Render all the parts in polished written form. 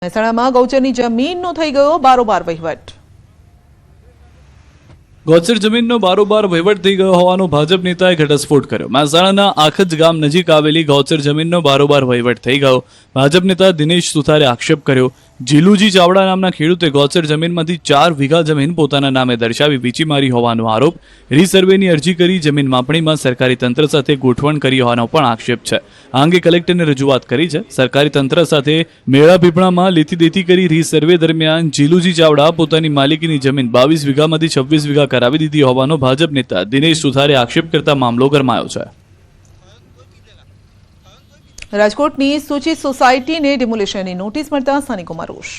મહેસાણામાં ગૌચરની જમીનનો થઈ ગયો બારોબાર વહીવટ। ગૌચર જમીનનો બારોબાર વહીવટ થઈ ગયો હોવાનો ભાજપ નેતાએ ઘટસ્ફોટ કર્યો। મહેસાણાના આખજ ગામ નજીક આવેલી ગૌચર જમીનનો બારોબાર વહીવટ થઈ ગયો। ભાજપ નેતા દિનેશ સુથારે આક્ષેપ કર્યો। જીલુજી ચાવડા નામના ખેડૂતે ગૌચર જમીનમાંથી 4 વીઘા જમીન પોતાના નામે દર્શાવી વીંચી મારી હોવાનો આરોપ, રીસર્વેની અરજી કરી જમીન માપણીમાં સરકારી તંત્ર સાથે ગોઠવણ કરી હોવાનો પણ આક્ષેપ છે। આ અંગે કલેક્ટરને રજૂઆત કરી છે। સરકારી તંત્ર સાથે મેળાપીપળામાં લેતી દેતી કરી રીસર્વે દરમિયાન જીલુજી ચાવડા પોતાની માલિકીની જમીન 22 વીઘામાંથી 26 વીઘા કરાવી દીધી હોવાનો ભાજપ નેતા દિનેશ સુથારે આક્ષેપ કરતા મામલો ગરમાયો છે। રાજકોટની સૂચિત સોસાયટીને ડિમોલિશનની નોટિસ મળતા સ્થાનિકોમાં રોષ।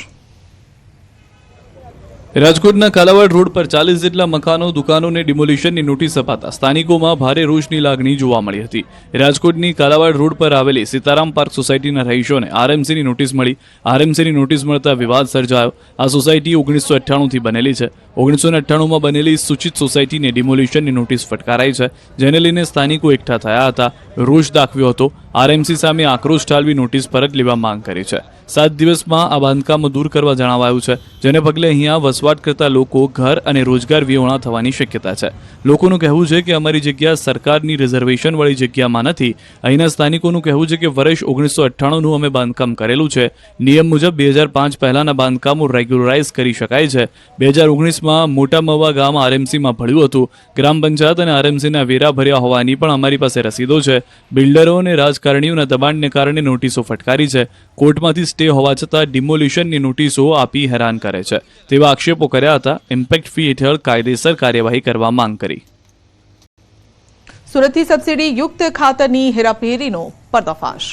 રાજકોટના કાલાવાડ રોડ પર 40 જેટલા મકાનો દુકાનોને ડિમોલિશનની નોટિસ અપાતા સ્થાનિકોમાં ભારે રોષની લાગણી જોવા મળી હતી। રાજકોટની કાલાવાડ રોડ પર આવેલી સીતારામ પાર્ક સોસાયટીના રહીશોને આરએમસીની નોટિસ મળી। આરએમસીની નોટિસ મળતા વિવાદ સર્જાયો। આ સોસાયટી 1998થી બનેલી છે। 1998માં બનેલી સૂચિત સોસાયટીને ડિમોલિશનની નોટિસ ફટકારાઈ છે, જેને લઈને સ્થાનિકો એકઠા થયા હતા, રોષ દાખવ્યો હતો। આરએમસી સામે આક્રોશ ઠાલવી નોટિસ પરત લેવા માંગ કરી છે। 7 દિવસમાં આ બાંધકામો દૂર કરવા જણાવાયું છે, જેને પગલે અહીંયા વસવાટ કરતા લોકો ઘર અને રોજગાર વિહોણા થવાની શક્યતા છે। લોકોનું કહેવું છે કે અમારી જગ્યા સરકારની રિઝર્વેશન વાળી જગ્યામાં નથી। અહીંના સ્થાનિકોનું કહેવું છે કે વર્ષ 1998નું અમે બાંધકામ કરેલું છે। નિયમ મુજબ 2005 પહેલાના બાંધકામો રેગ્યુલરાઇઝ કરી શકાય છે। 2019માં મોટા મવા ગામ આરએમસીમાં ભળ્યું હતું। ગ્રામ પંચાયત અને આરએમસીના વેરા ભર્યા હોવાની પણ અમારી પાસે રસીદો છે। બિલ્ડરો અને રાજકારણીઓના દબાણને કારણે નોટિસો ફટકારી છે। કોર્ટમાંથી સ્ટે હોવા છતાં ડિમોલિશનની નોટિસો આપી હેરાન કરે છે તેવા આક્ષેપો કર્યા હતા। ઇમ્પેક્ટ ફી હેઠળ કાયદેસર કાર્યવાહી કરવા માંગ કરી। સુરતથી સબસિડી યુક્ત ખાતરની હેરાફેરીનો પર્દાફાશ।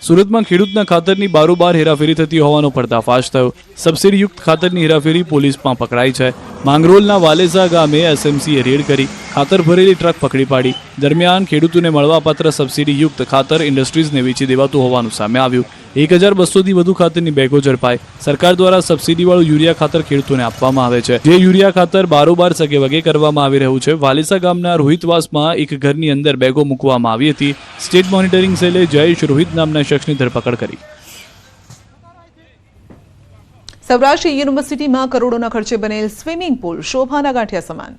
સુરતમાં ખેડૂતના ખાતરની બારોબાર હેરાફેરી થતી હોવાનો પર્દાફાશ થયો। સબસિડી યુક્ત ખાતરની હેરાફેરી પોલીસમાં પકડાઈ છે। માંગરોળના વાલેસા ગામે એસએમસીએ રેડ કરી ખાતર ભરેલી ટ્રક પકડી પાડી। દરમિયાન ખેડૂતોને મળવાપાત્ર સબસિડી યુક્ત ખાતર ઇન્ડસ્ટ્રીઝને વેચી દેવાતું હોવાનું સામે આવ્યું। 1200થી વધુ ખાતરની બેગો ઝડપાઈ। સરકાર દ્વારા સબસિડીવાળું યુરિયા ખાતર ખેડૂતોને આપવામાં આવે છે, જે યુરિયા ખાતર બારોબાર સગે વગે કરવામાં આવી રહ્યું છે। વાલેસા ગામના રોહિતવાસમાં એક ઘરની અંદર બેગો મૂકવામાં આવી હતી। સ્ટેટ મોનિટરિંગ સેલે જયેશ રોહિત નામના શખ્સની ધરપકડ કરી। સૌરાષ્ટ્ર યુનિવર્સિટીમાં કરોડોના ખર્ચે બનેલ સ્વિમિંગ પુલ શોભાના ગાંઠિયા સમાન।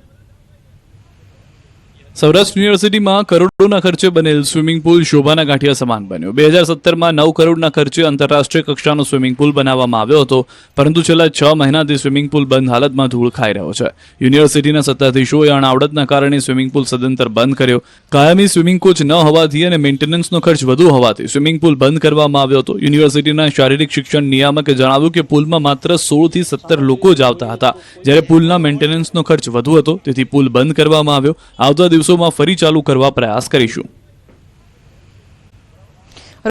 સૌરાષ્ટ્ર યુનિવર્સિટીમાં કરોડોના ખર્ચે બનેલ સ્વિમિંગ પુલ શોભાના ગાંઠિયા સમાન બન્યો। 2017માં 9 કરોડના ખર્ચે આંતરરાષ્ટ્રીય કક્ષાનો સ્વિમિંગ પુલ બનાવવામાં આવ્યો હતો, પરંતુ છેલ્લા 6 મહિનાથી સ્વિમિંગ પુલ બંધ હાલતમાં ધૂળ ખાઈ રહ્યો છે। યુનિવર્સિટીના સત્તાધીશોએ અણાવડતના કારણે સ્વિમિંગ પુલ સદંતર બંધ કર્યો। કાયમી સ્વિમિંગ કોચ ન હોવાથી અને મેન્ટેનન્સનો ખર્ચ વધુ હોવાથી સ્વિમિંગ પુલ બંધ કરવામાં આવ્યો હતો। યુનિવર્સિટીના શારીરિક શિક્ષણ નિયામકે જણાવ્યું કે પુલમાં માત્ર 16થી 17 લોકો જ આવતા હતા, જ્યારે પુલના મેન્ટેનન્સનો ખર્ચ વધુ હતો, તેથી પુલ બંધ કરવામાં આવ્યો। આવતા દિવસોમાં ફરી ચાલુ કરવા પ્રયાસ કરીશું।